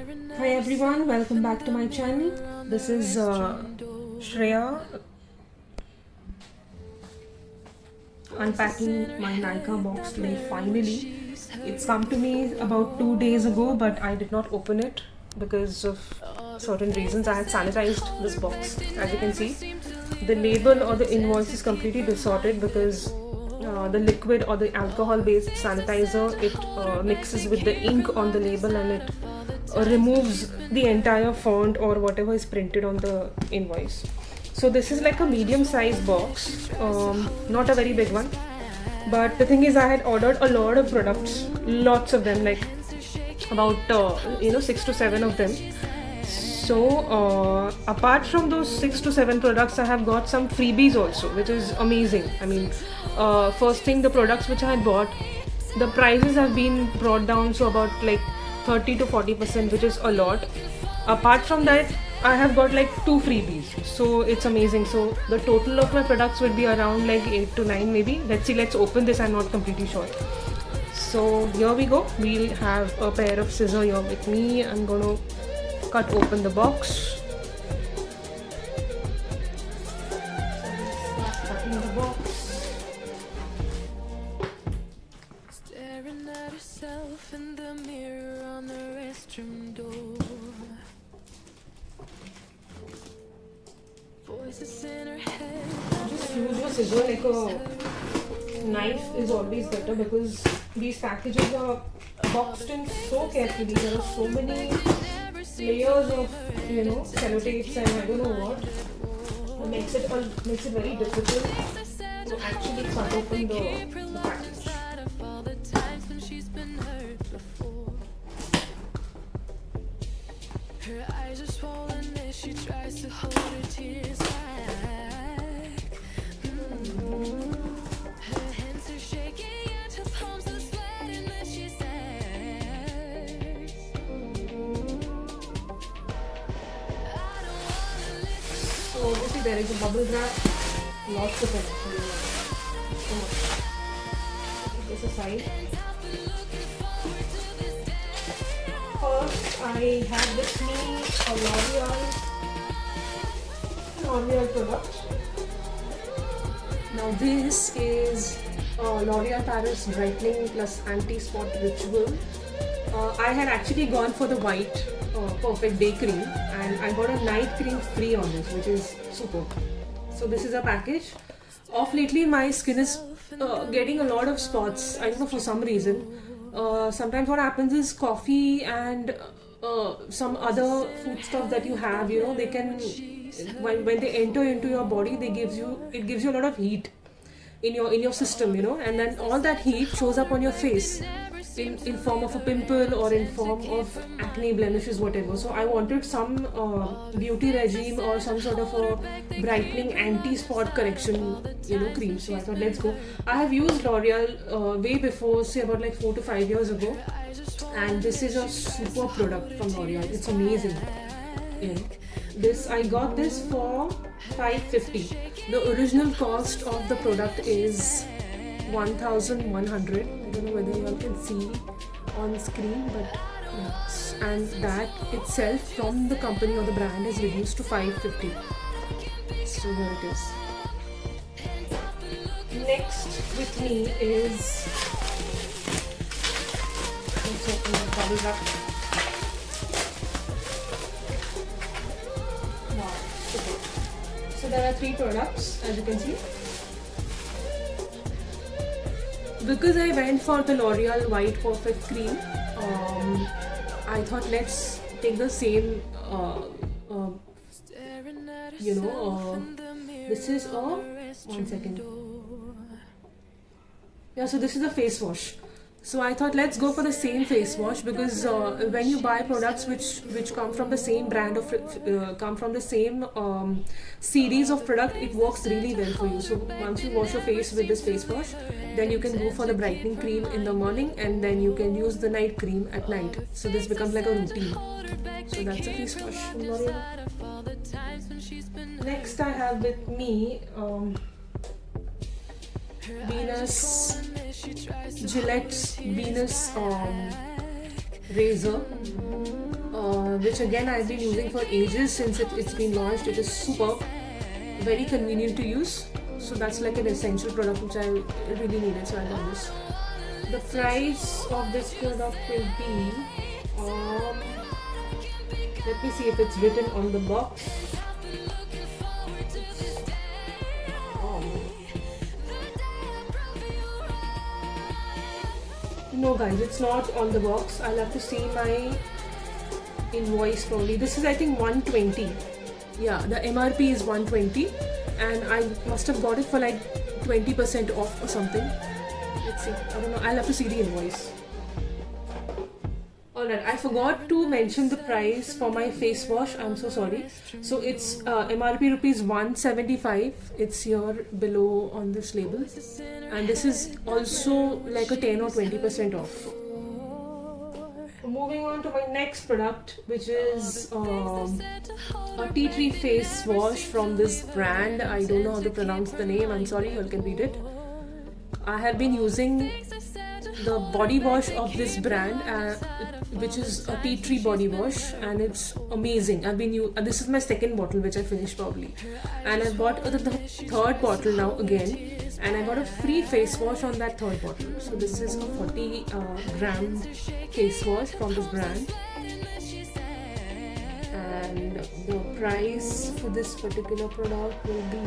Hi everyone, welcome back to my channel. This is Shreya unpacking my Nykaa box today. Finally, it's come to me about 2 days ago, but I did not open it because of certain reasons. I had sanitized this box. As you can see, the label or the invoice is completely distorted because the liquid or the alcohol based sanitizer, it mixes with the ink on the label and it removes the entire font or whatever is printed on the invoice. So this is like a medium sized box, not a very big one, but the thing is I had ordered a lot of products, lots of them, like about 6 to 7 of them. So apart from those 6 to 7 products, I have got some freebies also, which is amazing. I mean, first thing, the products which I had bought, the prices have been brought down so about like 30 to 40%, which is a lot. Apart from that, I have got like 2 freebies, so it's amazing. So the total of my products would be around like 8 to 9 maybe. Let's see, let's open this. I'm not completely sure. So here we go. We'll have a pair of scissors here with me. I'm gonna cut open the box. Start cutting the box. Staring at herself in the mirror on the restroom door. Voices in her head. Just use your scissor like a knife is always better because these packages are boxed in so carefully. There are so many layers of sellotapes and I don't know what. It makes it very difficult to actually cut open the package. All the times when she's been hurt before. Her eyes are swollen as she tries to hold her tears back. Her hands are shaking and her palms are sweating as she says, I don't wanna listen. So obviously there is a bubble wrap, lots of it actually. So much. Keep this aside. First, I have with me a L'Oreal product. Now this is L'Oreal Paris Brightening Plus Anti-Spot Ritual. I had actually gone for the white Perfect Day Cream and I got a night cream free on this, which is super. So this is a package. Of lately my skin is getting a lot of spots. I don't know, for some reason. Sometimes what happens is coffee and some other food stuff that you have, they can, when they enter into your body, it gives you a lot of heat in your system, and then all that heat shows up on your face in form of a pimple or in form of acne blemishes, whatever. So I wanted some beauty regime or some sort of a brightening anti-spot correction cream. So I thought, let's go. I have used L'Oreal way before, say about like 4 to 5 years ago, and this is a super product from L'Oreal. It's amazing. I got this for $550. The original cost of the product is 1,100. I don't know whether you all can see on screen, but yes. And that itself from the company or the brand is reduced to 550. So here it is. Next with me is, let's open the bubble wrap. Wow, super. So there are 3 products, as you can see. Because I went for the L'Oreal White Perfect Cream, I thought let's take the same, this is a, one second. Yeah, so this is a face wash. So I thought let's go for the same face wash because when you buy products which come from the same brand of come from the same series of product, it works really well for you. So once you wash your face with this face wash, then you can go for the brightening cream in the morning and then you can use the night cream at night. So this becomes like a routine. So that's a face wash from L'Oreal. Next I have with me Gillette's Venus razor. which again I've been using for ages since it's been launched. It is superb, very convenient to use. So that's like an essential product which I really needed, so I got this. The price of this product will be, let me see if it's written on the box. No guys, it's not on the box. I'll have to see my invoice probably. This is I think 120. Yeah, the MRP is 120 and I must have got it for like 20% off or something. Let's see. I don't know. I'll have to see the invoice. Alright, I forgot to mention the price for my face wash. I'm so sorry. So it's MRP rupees 175. It's here below on this label. And this is also like a 10 or 20% off. Moving on to my next product, which is a tea tree face wash from this brand. I don't know how to pronounce the name. I'm sorry, you all can read it. I have been using the body wash of this brand, which is a tea tree body wash, and it's amazing. This is my second bottle which I finished probably, and I bought the third bottle now again, and I got a free face wash on that third bottle. So this is a 40 gram face wash from this brand, and the price for this particular product will be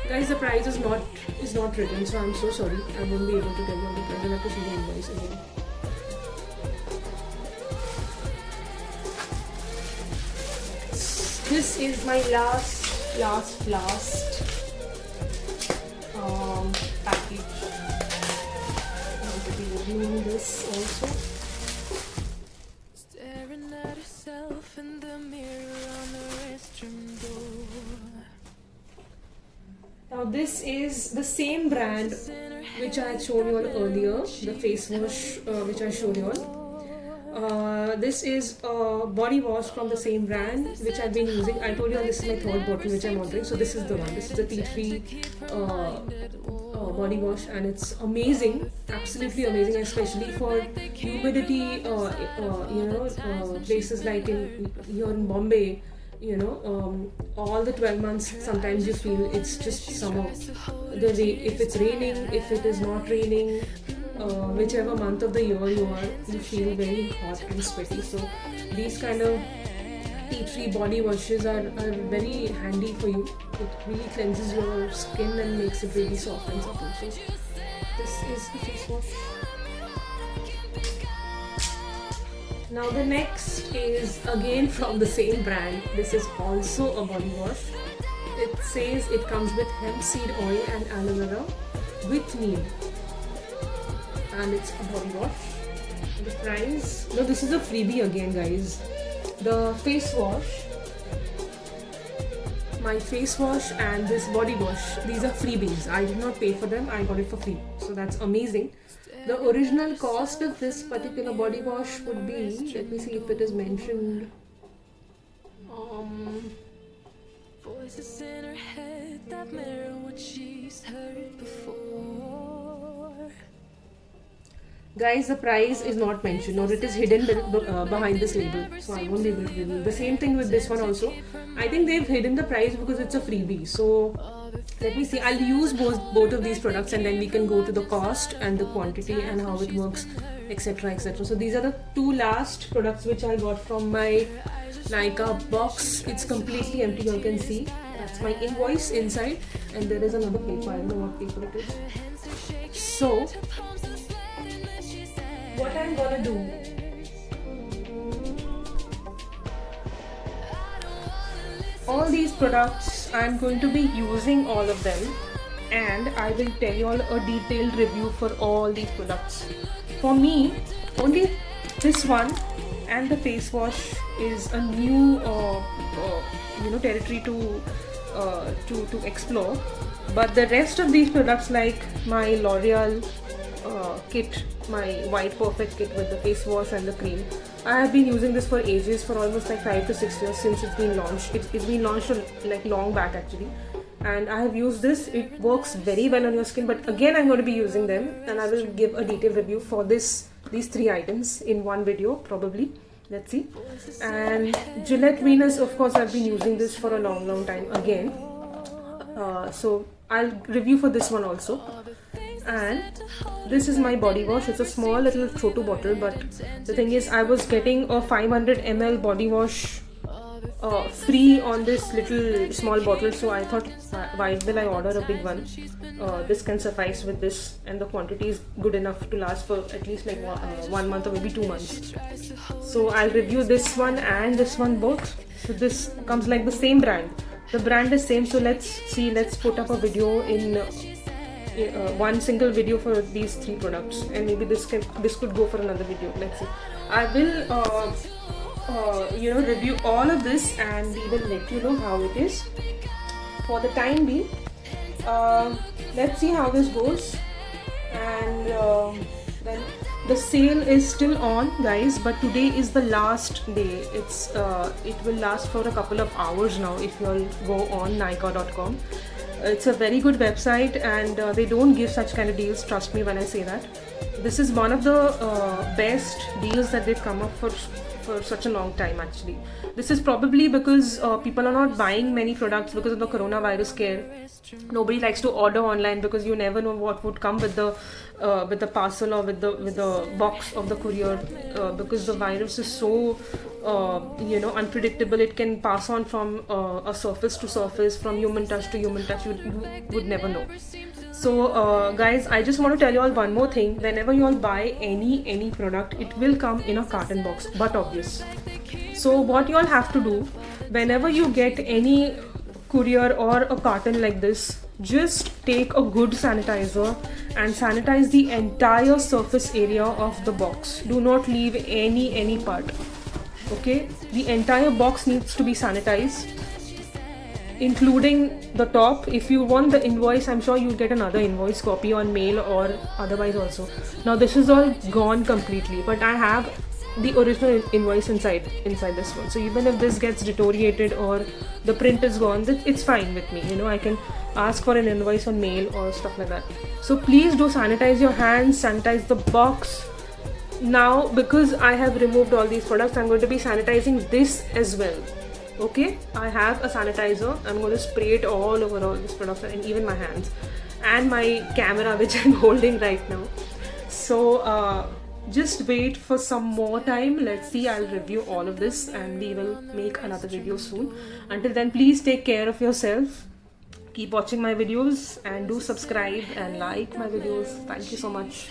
guys, the price is not written, so I'm so sorry. I won't be able to tell you the price. I'll have to see the invoice again. This is my last package. I'm going to be reviewing this also. Staring at herself in the mirror on the restroom door. Now this is the same brand which I had shown you all earlier, the face wash which I showed you all. This is a body wash from the same brand which I've been using. I told you all this is my third bottle which I'm ordering. So this is the one. This is the tea tree body wash, and it's amazing, absolutely amazing, especially for humidity. Places like here in Bombay. All the 12 months sometimes you feel it's just summer. If it's raining, if it is not raining, whichever month of the year you are, you feel very hot and sweaty. So these kind of tea tree body washes are very handy for you. It really cleanses your skin and makes it really soft and supple. So this is the face wash. Now the next is again from the same brand. This is also a body wash. It says it comes with hemp seed oil and aloe vera with neem, and it's a body wash. The price, no, this is a freebie again guys. The face wash, my face wash and this body wash, these are freebies. I did not pay for them, I got it for free, so that's amazing. The original cost of this particular body wash would be, let me see if it is mentioned. Voices in her head that mirror what she's heard before. Guys, the price is not mentioned, or it is hidden behind this label, so I won't be able to give you. The same thing with this one also. I think they've hidden the price because it's a freebie. So let me see. I'll use both of these products, and then we can go to the cost and the quantity and how it works, etc., etc. So these are the two last products which I got from my Nykaa box. It's completely empty, you can see. That's my invoice inside, and there is another paper. I don't know what paper it is. So what I'm gonna do, all these products I'm going to be using all of them, and I will tell you all a detailed review for all these products. For me, only this one and the face wash is a new territory to explore, but the rest of these products like my L'Oreal kit my White Perfect kit with the face wash and the cream. I have been using this for ages, for almost like 5 to 6 years since it's been launched. It's been launched like long back actually, and I have used this. It works very well on your skin, but again I'm going to be using them, and I will give a detailed review for these 3 items in one video probably. Let's see. And Gillette Venus, of course, I've been using this for a long time again. So I'll review for this one also. And this is my body wash. It's a small little chotu bottle, but the thing is I was getting a 500 ml body wash free on this little small bottle, so I thought, why will I order a big one? This can suffice with this, and the quantity is good enough to last for at least like 1 month or maybe 2 months. So I'll review this one and this one both. So this comes like the same brand. The brand is same, so let's put up a video in one single video for these 3 products, and maybe this could go for another video. Let's see. I will review all of this, and we will let you know how it is. For the time being, let's see how this goes. And then the sale is still on, guys, but today is the last day. It will last for a couple of hours now if you all go on Nykaa.com. It's a very good website, and they don't give such kind of deals, trust me when I say that. This is one of the best deals that they've come up for such a long time actually. This is probably because people are not buying many products because of the coronavirus scare. Nobody likes to order online because you never know what would come with the parcel or with the box of the courier, because the virus is so unpredictable. It can pass on from a surface to surface, from human touch to human touch. You would never know. So guys, I just want to tell you all one more thing. Whenever you all buy any product, it will come in a carton box, but obvious. So what you all have to do, whenever you get any courier or a carton like this, just take a good sanitizer and sanitize the entire surface area of the box. Do not leave any part. Okay, the entire box needs to be sanitized, including the top. If you want the invoice, I'm sure you'll get another invoice copy on mail or otherwise also. Now this is all gone completely, but I have the original invoice inside this one. So even if this gets deteriorated or the print is gone, it's fine with me. I can ask for an invoice on mail or stuff like that. So please do sanitize your hands, sanitize the box. Now, because I have removed all these products, I'm going to be sanitizing this as well. Okay, I have a sanitizer. I'm going to spray it all over all these products, and even my hands and my camera, which I'm holding right now. So just wait for some more time. Let's see, I'll review all of this and we will make another video soon. Until then, please take care of yourself. Keep watching my videos and do subscribe and like my videos. Thank you so much.